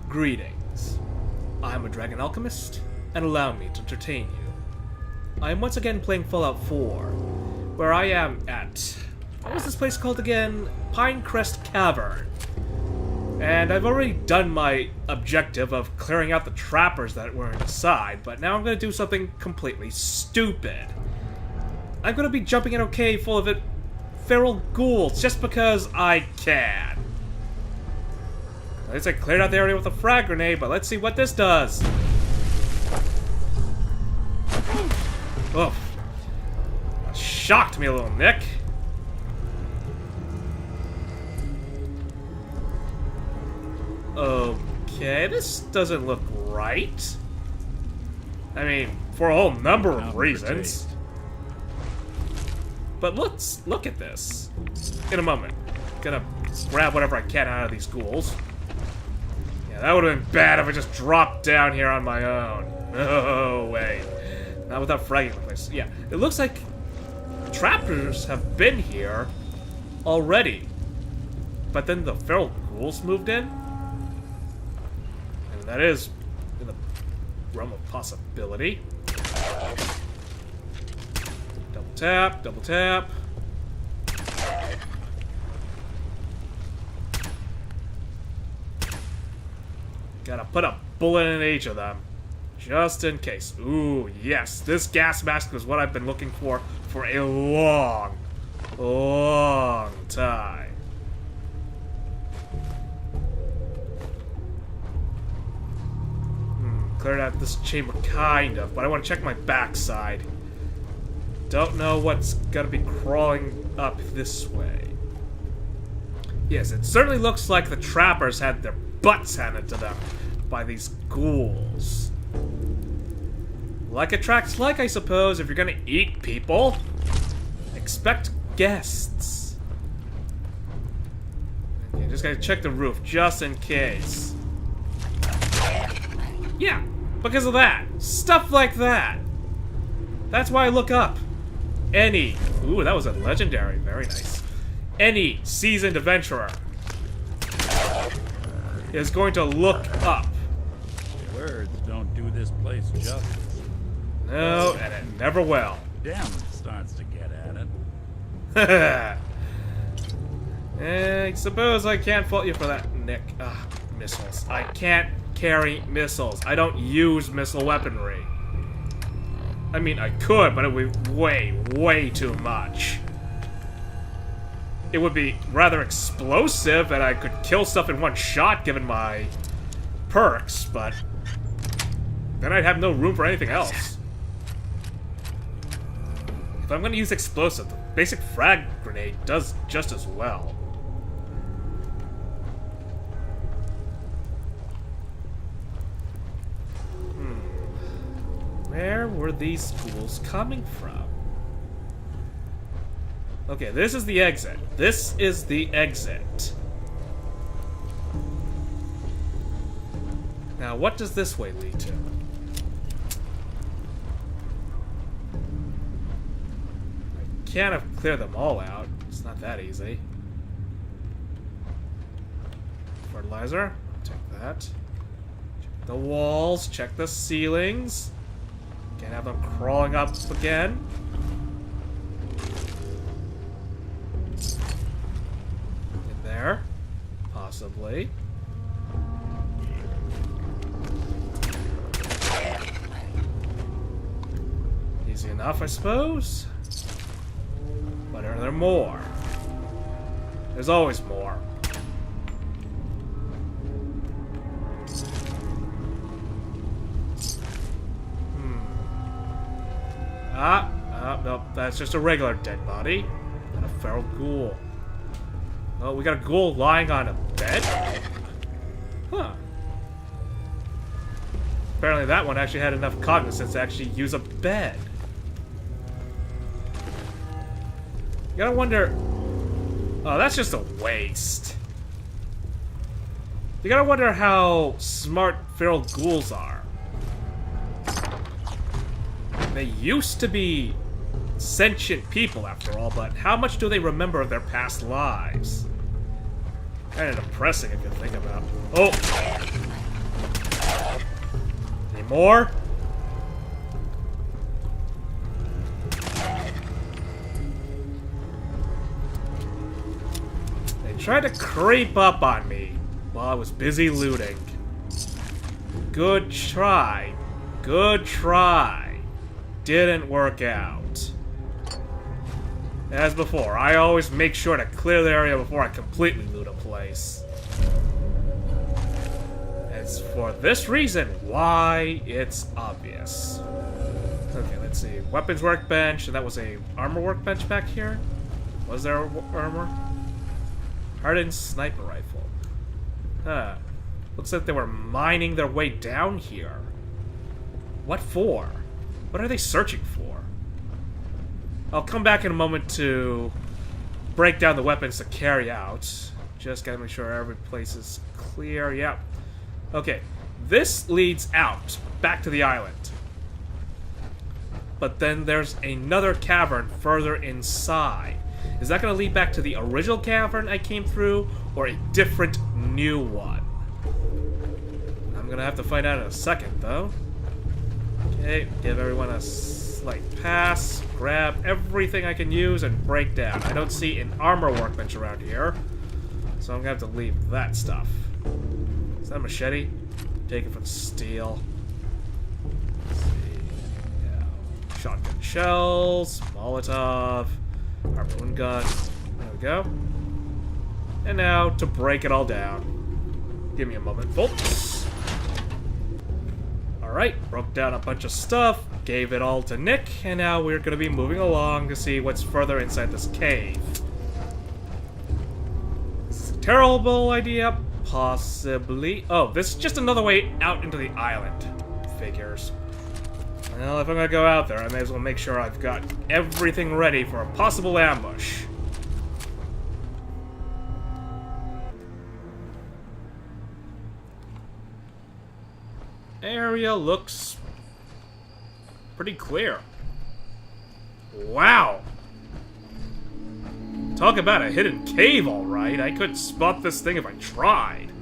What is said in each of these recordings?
Greetings. I'm a Dragon Alchemist, and allow me to entertain you. I am once again playing Fallout 4, where I am at... what was this place called again? Pinecrest Cavern. And I've already done my objective of clearing out the trappers that were inside, but now I'm going to do something completely stupid. I'm going to be jumping in a cave full of feral ghouls just because I can. At least I cleared out the area with a frag grenade, but let's see what this does. Oh, shocked me a little, Nick. Okay, this doesn't look right. I mean, for a whole number of reasons. But let's look at this in a moment. Gonna grab whatever I can out of these ghouls. Yeah, that would have been bad if I just dropped down here on my own. No way. Not without fragging the place. Yeah, it looks like trappers have been here already. But then the feral ghouls moved in? And that is in the realm of possibility. Double tap, double tap. Gotta put a bullet in each of them. Just in case. Ooh, yes. This gas mask was what I've been looking for a long, long time. Cleared out this chamber, kind of, but I want to check my backside. Don't know what's gonna be crawling up this way. Yes, it certainly looks like the trappers had their butts handed to them by these ghouls. Like attracts like, I suppose. If you're gonna eat people, expect guests. Okay, just gotta check the roof, just in case. Yeah, because of that. Stuff like that. That's why I look up. Any... ooh, that was a legendary. Very nice. Any seasoned adventurer is going to look up. Words don't do this place justice. No, and it never will. Damn, it starts to get at it. I suppose I can't fault you for that, Nick. Missiles. I can't carry missiles. I don't use missile weaponry. I mean, I could, but it would be way, way too much. It would be rather explosive, and I could kill stuff in one shot given my perks, but then I'd have no room for anything else. If I'm going to use explosive, the basic frag grenade does just as well. Where were these schools coming from? Okay, this is the exit. This is the exit. Now, what does this way lead to? I can't have cleared them all out. It's not that easy. Fertilizer. Take that. Check the walls. Check the ceilings. Can't have them crawling up again. In there. Possibly. Easy enough, I suppose. But are there more? There's always more. Nope, that's just a regular dead body. Not a feral ghoul. Oh, we got a ghoul lying on a bed? Huh. Apparently that one actually had enough cognizance to actually use a bed. You gotta wonder... oh, that's just a waste. You gotta wonder how smart feral ghouls are. They used to be sentient people, after all, but how much do they remember of their past lives? Kind of depressing if you think about it. Oh! more? They tried to creep up on me while I was busy looting. Good try. Good try. Didn't work out. As before, I always make sure to clear the area before I completely loot a place. It's for this reason why it's obvious. Okay, let's see. Weapons workbench, and that was a armor workbench back here? Was there armor? Hardened sniper rifle. Huh. Looks like they were mining their way down here. What for? What are they searching for? I'll come back in a moment to break down the weapons to carry out. Just gotta make sure every place is clear. Yep. Okay. This leads out, back to the island. But then there's another cavern further inside. Is that gonna lead back to the original cavern I came through, or a different new one? I'm gonna have to find out in a second, though. Okay, give everyone a slight pass, grab everything I can use, and break down. I don't see an armor workbench around here, so I'm gonna have to leave that stuff. Is that a machete? Take it for the steel. Let's see. Yeah. Shotgun shells, Molotov, harpoon gun. There we go. And now to break it all down. Give me a moment, folks. Alright, broke down a bunch of stuff, gave it all to Nick, and now we're going to be moving along to see what's further inside this cave. This is a terrible idea, possibly. Oh, this is just another way out into the island. Figures. Well, if I'm going to go out there, I may as well make sure I've got everything ready for a possible ambush. Area looks pretty clear. Wow! Talk about a hidden cave, alright. I could spot this thing if I tried.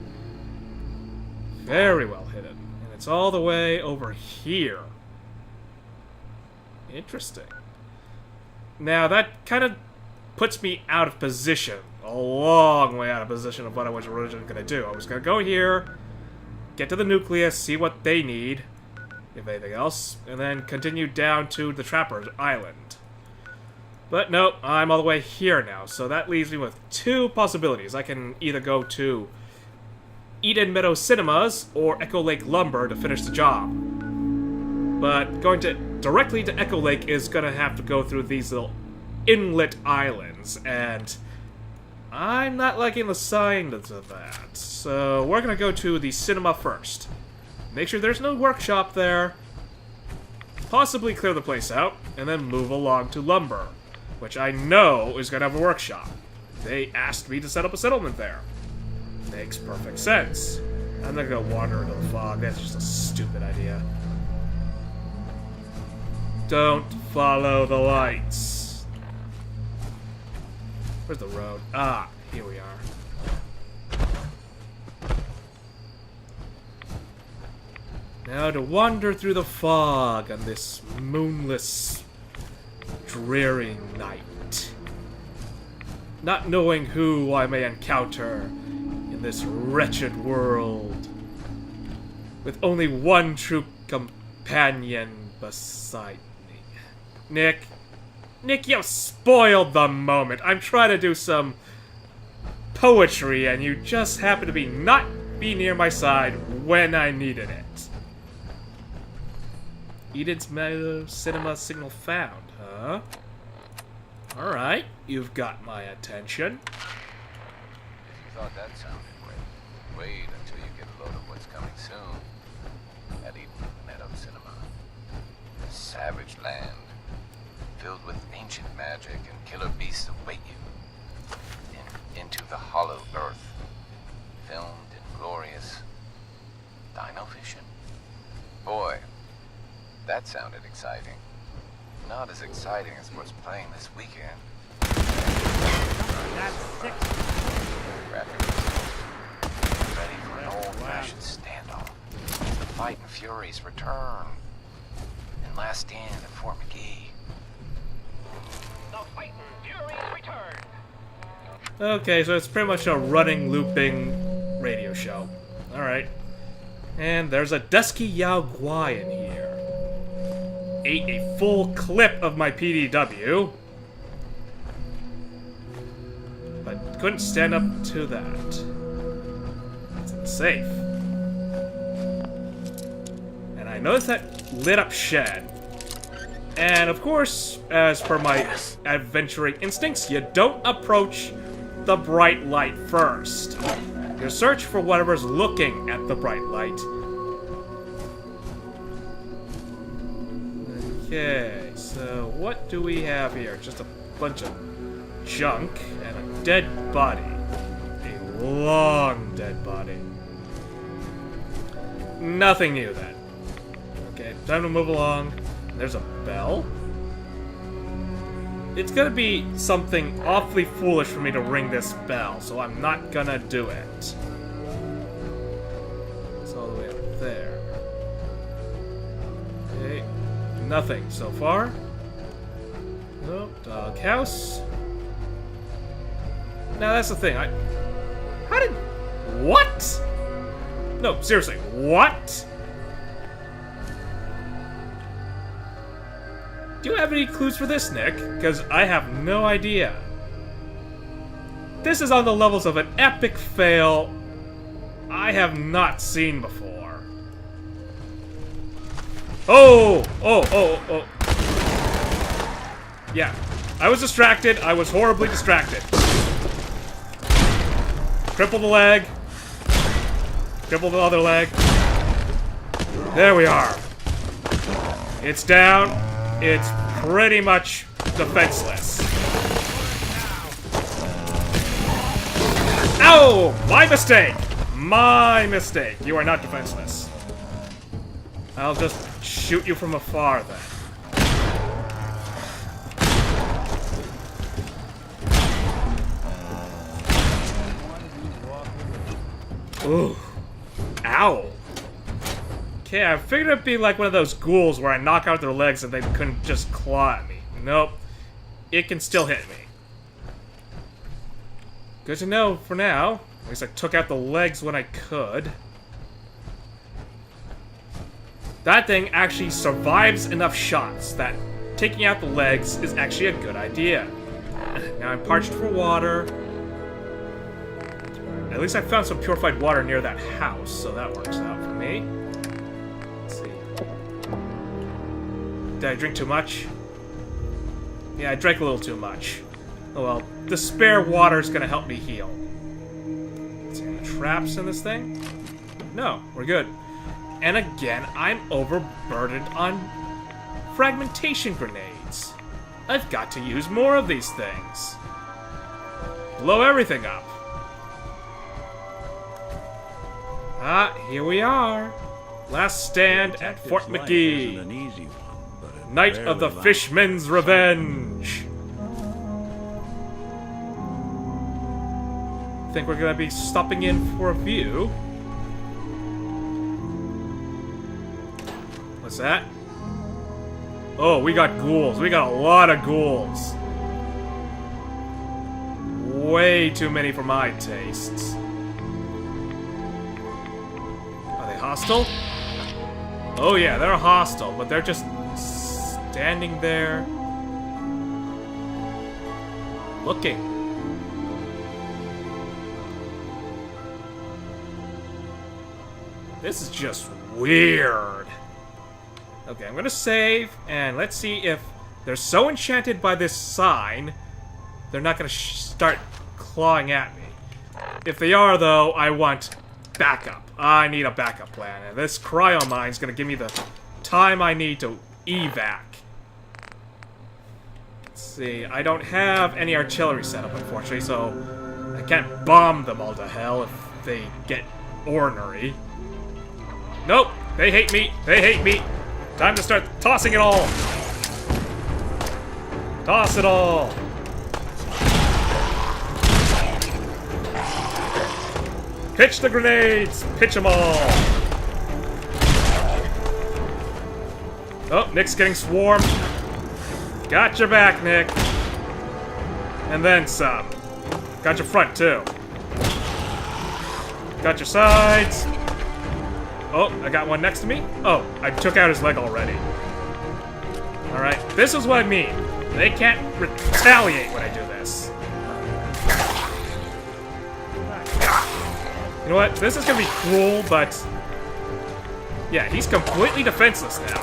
Very well hidden. And it's all the way over here. Interesting. Now, that kind of puts me out of position. A long way out of position of what I was originally going to do. I was going to go here, get to the nucleus, see what they need, if anything else, and then continue down to the Trapper's Island. But nope, I'm all the way here now, so that leaves me with two possibilities. I can either go to Eden Meadow Cinemas or Echo Lake Lumber to finish the job. But going directly to Echo Lake is gonna have to go through these little inlet islands, and I'm not liking the signs of that. So we're gonna go to the cinema first. Make sure there's no workshop there. Possibly clear the place out, and then move along to Lumber, which I know is gonna have a workshop. They asked me to set up a settlement there. Makes perfect sense. I'm not gonna wander into the fog. That's just a stupid idea. Don't follow the lights. Where's the road? Ah, here we are. Now to wander through the fog on this moonless, dreary night. Not knowing who I may encounter in this wretched world. With only one true companion beside me. Nick, you spoiled the moment. I'm trying to do some poetry and you just happen to not be near my side when I needed it. Eden's Meadow Cinema signal found, huh? Alright, you've got my attention. If you thought that sounded great, wait until you get a load of what's coming soon. At Eden Meadow Cinema. A savage land, filled with ancient magic and killer beasts await you. Into the hollow earth, filmed in glorious dino vision. Boy, that sounded exciting. Not as exciting as what's playing this weekend. That's sick. Ready for an old-fashioned standoff. The fighting furies return. And last stand at Fort McGee. The fighting furies return. Okay, so it's pretty much a running, looping radio show. Alright. And there's a Dusky Yao Guai in here. Ate a full clip of my PDW. But couldn't stand up to that. It's in the safe. And I noticed that lit up shed. And of course, as per my adventuring instincts, you don't approach the bright light first. You search for whatever's looking at the bright light. Okay, so what do we have here? Just a bunch of junk and a dead body. A long dead body. Nothing new then. Okay, time to move along. There's a bell. It's gonna be something awfully foolish for me to ring this bell, so I'm not gonna do it. It's all the way up there. Okay, nothing so far. Nope, doghouse. Now that's the thing, how did... What? No, seriously, what? Do you have any clues for this, Nick? Because I have no idea. This is on the levels of an epic fail I have not seen before. Oh! Yeah, I was distracted. I was horribly distracted. Cripple the leg. Cripple the other leg. There we are. It's down. It's pretty much defenseless. Ow! My mistake! My mistake. You are not defenseless. I'll just shoot you from afar then. Ooh. Ow. Okay, I figured it'd be like one of those ghouls where I knock out their legs and they couldn't just claw at me. Nope. It can still hit me. Good to know for now. At least I took out the legs when I could. That thing actually survives enough shots that taking out the legs is actually a good idea. Now I'm parched for water. At least I found some purified water near that house, so that works out for me. Let's see. Did I drink too much? Yeah, I drank a little too much. Oh well, the spare water is gonna help me heal. Let's see, any traps in this thing? No, we're good. And again, I'm overburdened on fragmentation grenades. I've got to use more of these things. Blow everything up. Ah, here we are. Last stand at Fort McGee. An easy one, but it Night of the barely Fishman's Revenge. Think we're gonna be stopping in for a view. What's that? Oh, we got ghouls. We got a lot of ghouls. Way too many for my tastes. Are they hostile? Oh yeah, they're hostile, but they're just standing there looking. This is just weird. Okay, I'm gonna save, and let's see if they're so enchanted by this sign, they're not gonna start clawing at me. If they are, though, I want backup. I need a backup plan, and this cryo mine's gonna give me the time I need to evac. Let's see, I don't have any artillery set up, unfortunately, so I can't bomb them all to hell if they get ornery. Nope, they hate me, they hate me. Time to start tossing it all! Toss it all! Pitch the grenades! Pitch them all! Oh, Nick's getting swarmed. Got your back, Nick. And then some. Got your front, too. Got your sides. Oh, I got one next to me. Oh, I took out his leg already. Alright, this is what I mean. They can't retaliate when I do this. You know what? This is gonna be cruel, but... yeah, he's completely defenseless now.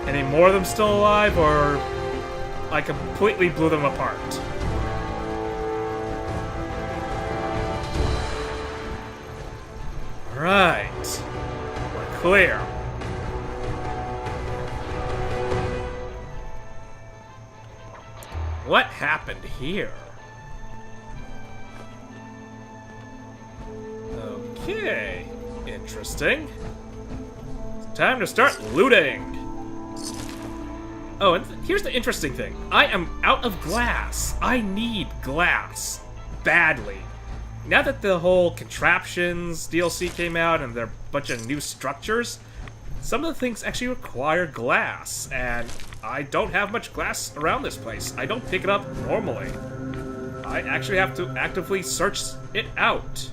Any more of them still alive, or... I completely blew them apart? Alright. We're clear. What happened here? Okay. Interesting. It's time to start looting. Oh, and here's the interesting thing. I am out of glass. I need glass. Badly. Now that the whole Contraptions DLC came out and there are a bunch of new structures, some of the things actually require glass, and I don't have much glass around this place. I don't pick it up normally. I actually have to actively search it out.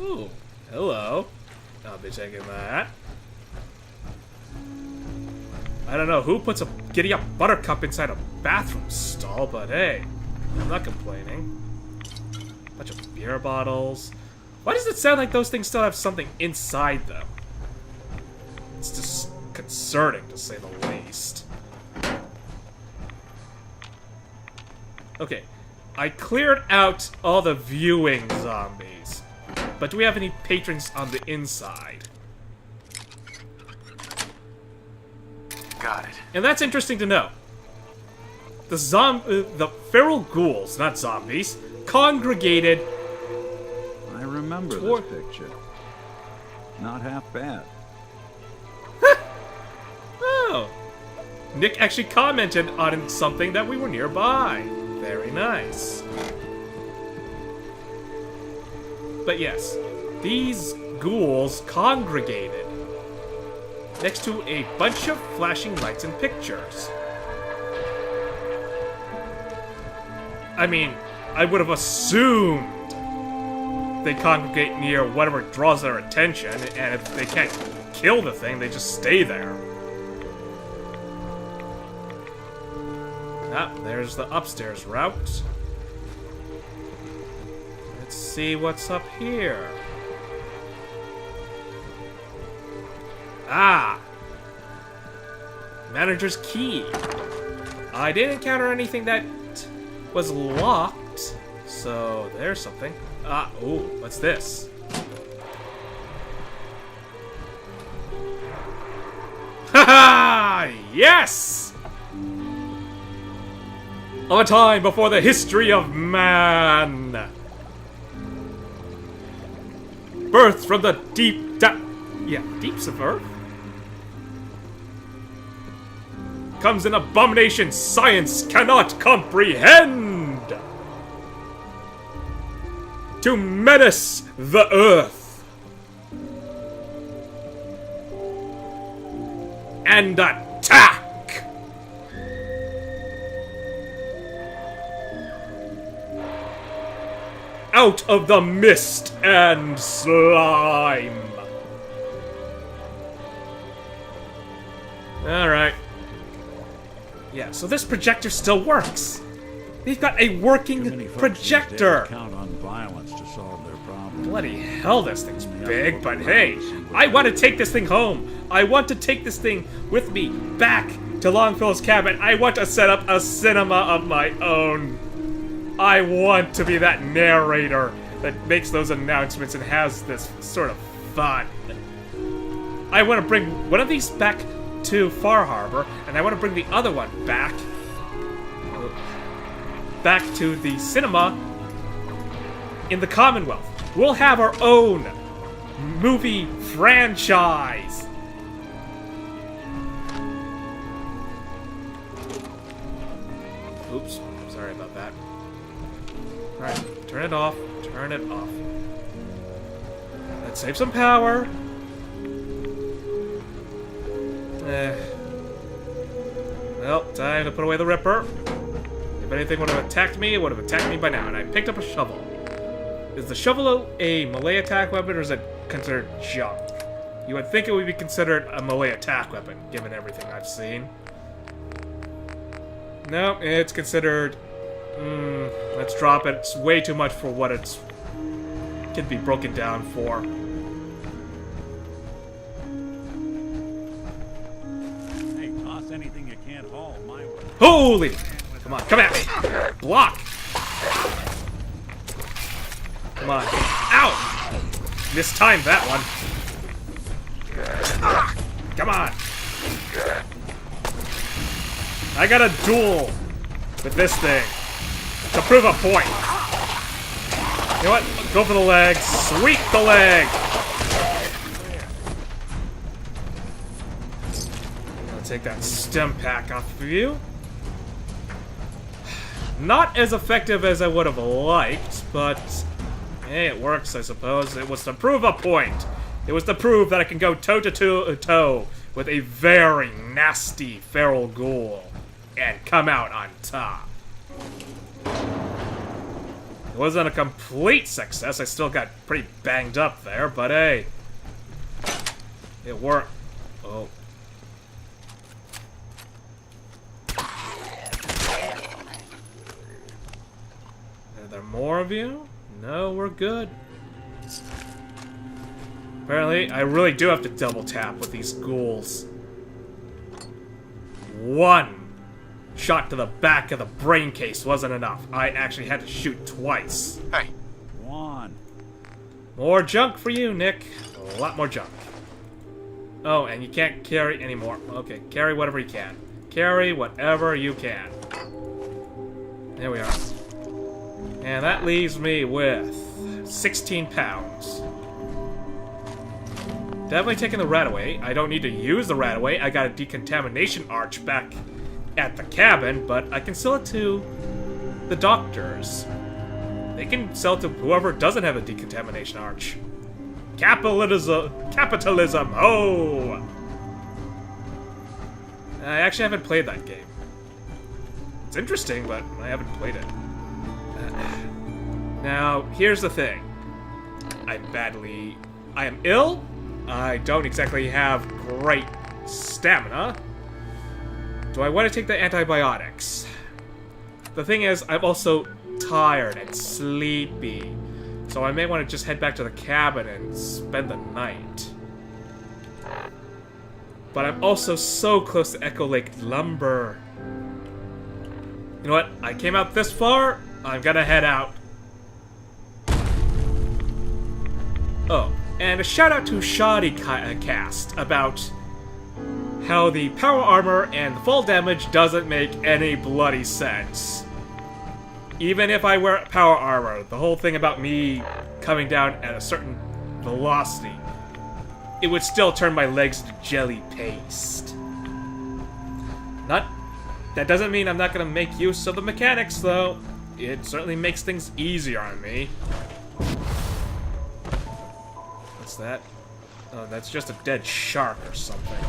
Ooh, hello. I'll be taking that. I don't know who puts a giddy-up buttercup inside a bathroom stall, but hey, I'm not complaining. Bunch of beer bottles. Why does it sound like those things still have something inside them? It's just concerning, to say the least. Okay, I cleared out all the viewing zombies, but do we have any patrons on the inside? Got it. And that's interesting to know. The feral ghouls, not zombies, congregated. I remember this picture. Not half bad. Oh. Nick actually commented on something that we were nearby. Very nice. But yes, these ghouls congregated next to a bunch of flashing lights and pictures. I mean, I would have assumed they congregate near whatever draws their attention, and if they can't kill the thing, they just stay there. Ah, there's the upstairs route. Let's see what's up here. Ah! Manager's key. I didn't encounter anything that was locked, so there's something. Ah, ooh, what's this? Haha! Yes! Of a time before the history of man! Birthed from the deeps of Earth? Comes an abomination science cannot comprehend! To menace the Earth! And attack! Out of the mist and slime! Alright. Yeah, so this projector still works. They've got a working projector. Count on violence to solve their problem. Bloody hell, this thing's big, but hey, I want to take this thing home. I want to take this thing with me back to Longfellow's cabin. I want to set up a cinema of my own. I want to be that narrator that makes those announcements and has this sort of fun. I want to bring one of these back to Far Harbor, and I want to bring the other one back to the cinema in the Commonwealth. We'll have our own movie franchise. Oops, sorry about that. Alright, turn it off. Turn it off. Let's save some power. Well, time to put away the Ripper. If anything would have attacked me, it would have attacked me by now. And I picked up a shovel. Is the shovel a melee attack weapon, or is it considered junk? You would think it would be considered a melee attack weapon, given everything I've seen. No, it's considered... let's drop it. It's way too much for what it can be broken down for. Hey, toss anything you can't haul my way. Holy! Come on, come at me! Block! Come on. Ow! Mistimed that one. Come on! I got a duel with this thing to prove a point. You know what? Go for the leg. Sweep the leg! I'll take that stem pack off of you. Not as effective as I would have liked, but hey, it works, I suppose. It was to prove a point. It was to prove that I can go toe-to-toe with a very nasty feral ghoul and come out on top. It wasn't a complete success. I still got pretty banged up there, but hey, it worked. Oh. Are there more of you? No, we're good. Apparently, I really do have to double tap with these ghouls. One shot to the back of the brain case wasn't enough. I actually had to shoot twice. Hey. One. More junk for you, Nick. A lot more junk. Oh, and you can't carry anymore. Okay, carry whatever you can. Carry whatever you can. There we are. And that leaves me with 16 pounds. Definitely taking the rat away. I don't need to use the rat away. I got a decontamination arch back at the cabin, but I can sell it to the doctors. They can sell it to whoever doesn't have a decontamination arch. Capitalism, oh! I actually haven't played that game. It's interesting, but I haven't played it. Now, here's the thing. I am ill. I don't exactly have great stamina. Do I want to take the antibiotics? The thing is, I'm also tired and sleepy. So I may want to just head back to the cabin and spend the night. But I'm also so close to Echo Lake Lumber. You know what? I came out this far. I'm gonna head out. Oh, and a shout out to Shoddy Cast about how the power armor and the fall damage doesn't make any bloody sense. Even if I wear power armor, the whole thing about me coming down at a certain velocity, it would still turn my legs to jelly paste. That doesn't mean I'm not gonna make use of the mechanics, though. It certainly makes things easier on me. What's that? Oh, that's just a dead shark or something.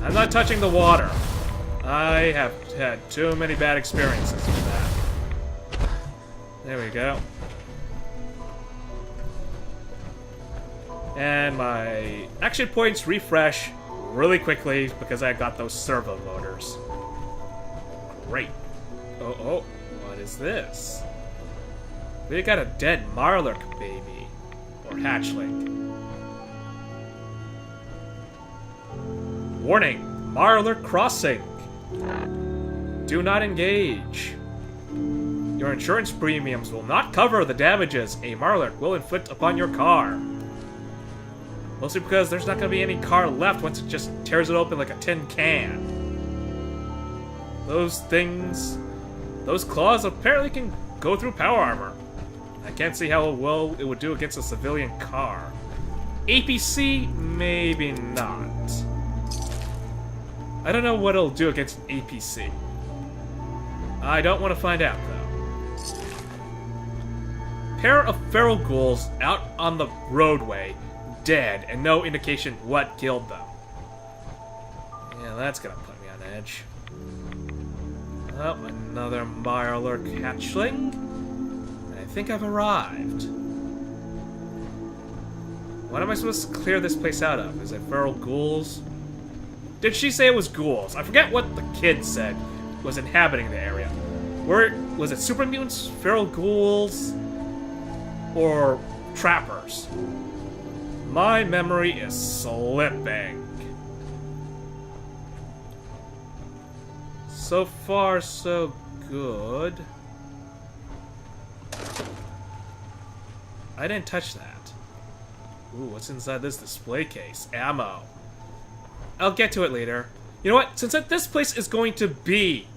I'm not touching the water. I have had too many bad experiences with that. There we go. And my action points refresh really quickly because I got those servo motors. Great. Oh, what is this? We got a dead Marlark baby. Or hatchling. Warning! Marlark crossing! Do not engage. Your insurance premiums will not cover the damages a Marlark will inflict upon your car. Mostly because there's not going to be any car left once it just tears it open like a tin can. Those things... Those claws apparently can go through power armor. I can't see how well it would do against a civilian car. APC? Maybe not. I don't know what it'll do against an APC. I don't want to find out, though. pair of feral ghouls out on the roadway, dead, and no indication what killed them. Yeah, that's gonna put me on edge. Oh, another Mirelurk hatchling. And I think I've arrived. What am I supposed to clear this place out of? Is it feral ghouls? Did she say it was ghouls? I forget what the kid said was inhabiting the area. Was it super mutants, feral ghouls, or trappers? My memory is slipping. So far, so good. I didn't touch that. Ooh, what's inside this display case? Ammo. I'll get to it later. You know what? Since this place is going to be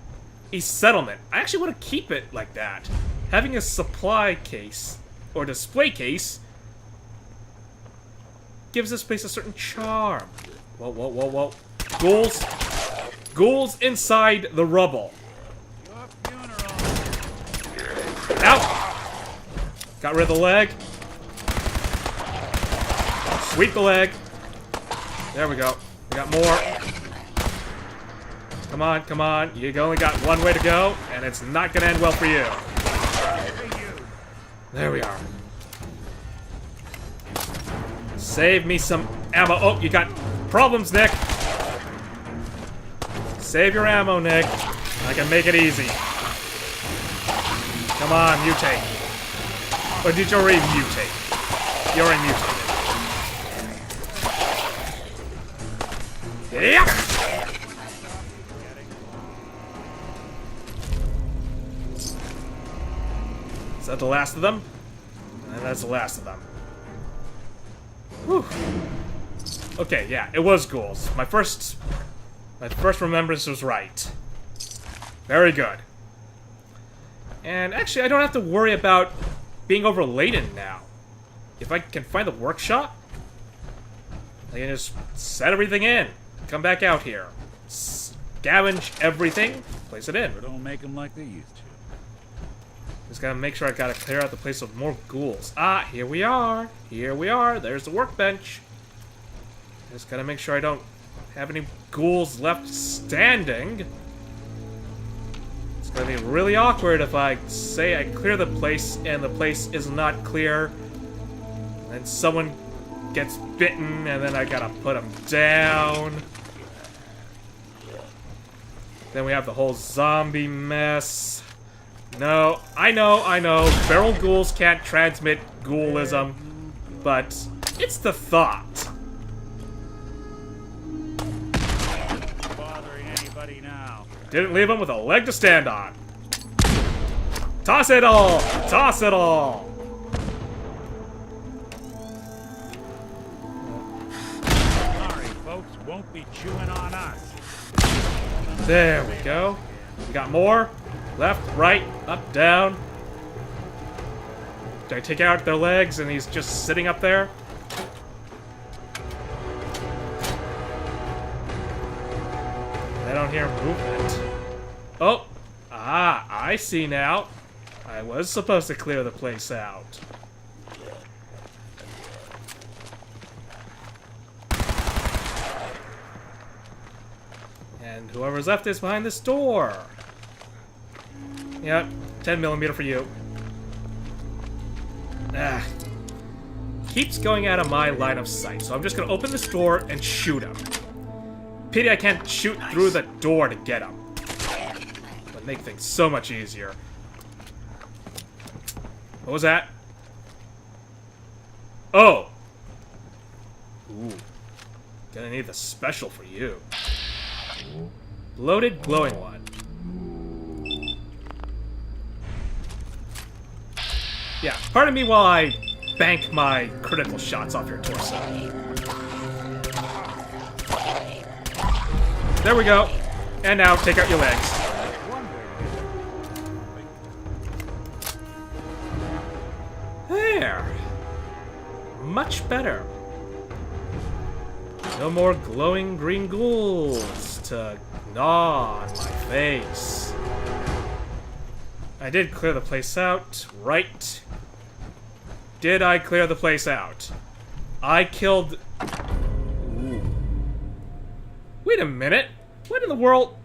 a settlement, I actually want to keep it like that. Having a supply case, or display case, gives this place a certain charm. Whoa, whoa, whoa, whoa. Ghouls. Ghouls inside the rubble. Ow! Got rid of the leg. Sweep the leg. There we go. We got more. Come on, come on. You only got one way to go, and it's not gonna end well for you. There we are. Save me some ammo. Oh, you got problems, Nick. Save your ammo, Nick. I can make it easy. Come on, mutate. Or did you already mutate? You already mutated. Yep. Is that the last of them? And that's the last of them. Whew. Okay, yeah, it was ghouls. My first remembrance was right. Very good. And actually, I don't have to worry about being overladen now. If I can find the workshop, I can just set everything in. Come back out here. Scavenge everything. Place it in. But don't make them like they used to. Just gotta make sure I gotta clear out the place of more ghouls. Ah, here we are. Here we are. There's the workbench. Just gotta make sure I don't have any ghouls left standing. It's gonna be really awkward if I say I clear the place and the place is not clear. And someone gets bitten and then I gotta put them down. Then we have the whole zombie mess. No, I know. Feral ghouls can't transmit ghoulism, but it's the thought. Bothering anybody now. Didn't leave him with a leg to stand on. Toss it all! Toss it all! Sorry, folks, won't be chewing on us. There we go. We got more. Left, right, up, down. Did I take out their legs and he's just sitting up there? I don't hear movement. Oh! Ah, I see now. I was supposed to clear the place out. And whoever's left is behind this door. Yep, 10mm for you. Ah. Keeps going out of my line of sight, so I'm just gonna open this door and shoot him. Pity I can't shoot through the door to get him. Would make things so much easier. What was that? Oh! Ooh. Gonna need the special for you. Loaded glowing one. Yeah, pardon me while I bank my critical shots off your torso. There we go. And now take out your legs. There. Much better. No more glowing green ghouls to gnaw on my face. I did clear the place out, right? Did I clear the place out? I killed... Ooh. Wait a minute. What in the world?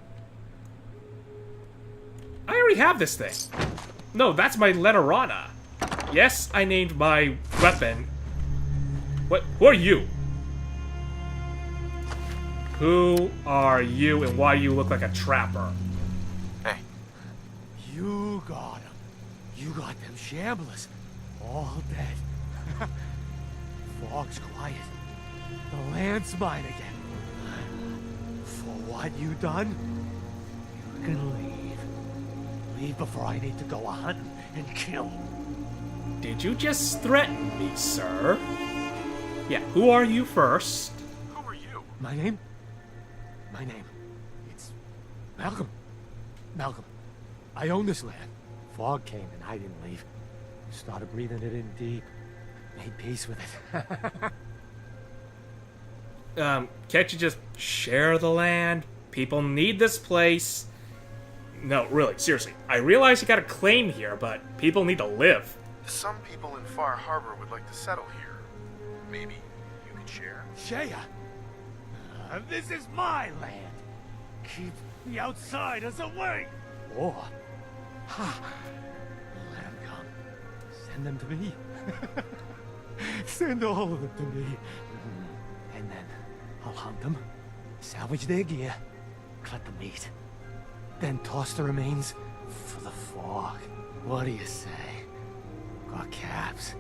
I already have this thing. No, that's my Lenorana. Yes, I named my weapon. What? Who are you? Who are you and why do you look like a trapper? Hey, You got him. You got them shamblers. All dead. Fog's quiet. The land's mine again. For what you done, you can leave. Leave before I need to go a-hunting and kill. Did you just threaten me, sir? Yeah, who are you first? Who are you? My name? My name. It's Malcolm. Malcolm. I own this land. Fog came and I didn't leave. Started breathing it in deep. Made peace with it. Can't you just share the land? People need this place. No, really, seriously. I realize you got a claim here, but people need to live. Some people in Far Harbor would like to settle here. Maybe you could share? Shea! This is my land. Keep the outsiders away. Or, let them come. Send them to me. Send all of them to me. And then I'll hunt them, salvage their gear, cut the meat, then toss the remains for the fog. What do you say? Got caps.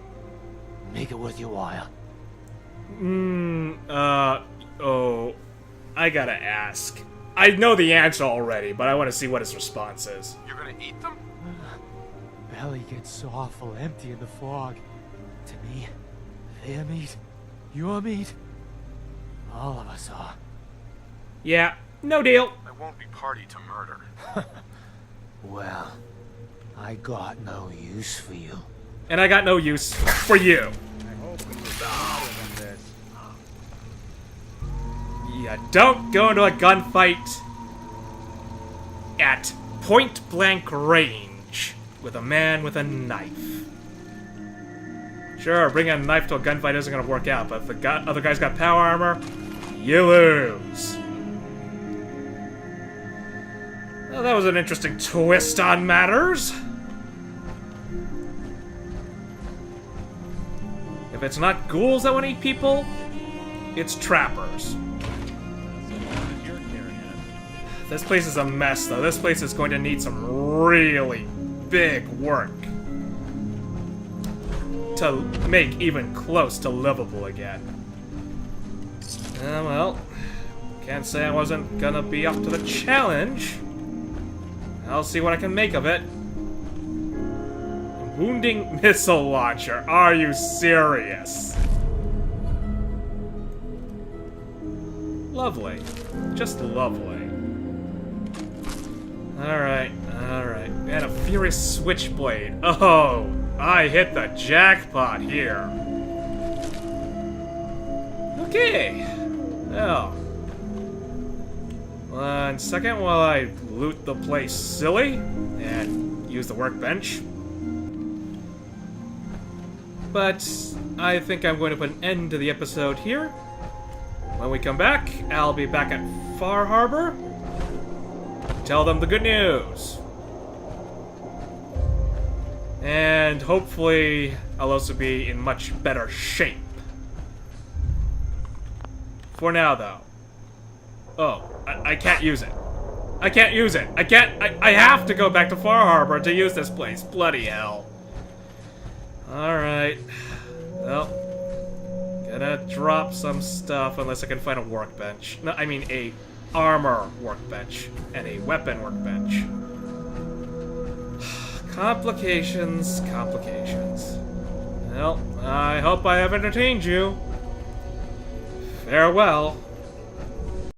Make it worth your while. Oh, I gotta ask. I know the answer already, but I want to see what his response is. You're gonna eat them? Belly gets awful empty in the fog. To me, their meat, your meat, all of us are. Yeah, no deal. I won't be party to murder. Well, I got no use for you. And I got no use for you. I hope it was better than this. Yeah, don't go into a gunfight at point-blank range with a man with a knife. Sure, bringing a knife to a gunfight isn't gonna work out, but if the other guy's got power armor, you lose. Well, that was an interesting twist on matters. If it's not ghouls that want to eat people, it's trappers. So long as you're carrying it. This place is a mess, though. This place is going to need some really big work to make even close to livable again. Well, can't say I wasn't gonna be up to the challenge. I'll see what I can make of it. Wounding missile launcher. Are you serious? Lovely. Just lovely. Alright, alright. And a furious switchblade. Oh, I hit the jackpot here. Okay. Well. 1 second while I loot the place silly and use the workbench. But I think I'm going to put an end to the episode here. When we come back, I'll be back at Far Harbor. Tell them the good news. And hopefully, I'll also be in much better shape. For now, though. Oh, I can't use it. I can't use it. I have to go back to Far Harbor to use this place. Bloody hell. Alright. Well, gonna drop some stuff unless I can find a workbench. No, I mean a armor workbench and a weapon workbench. Complications, complications. Well, I hope I have entertained you. Farewell.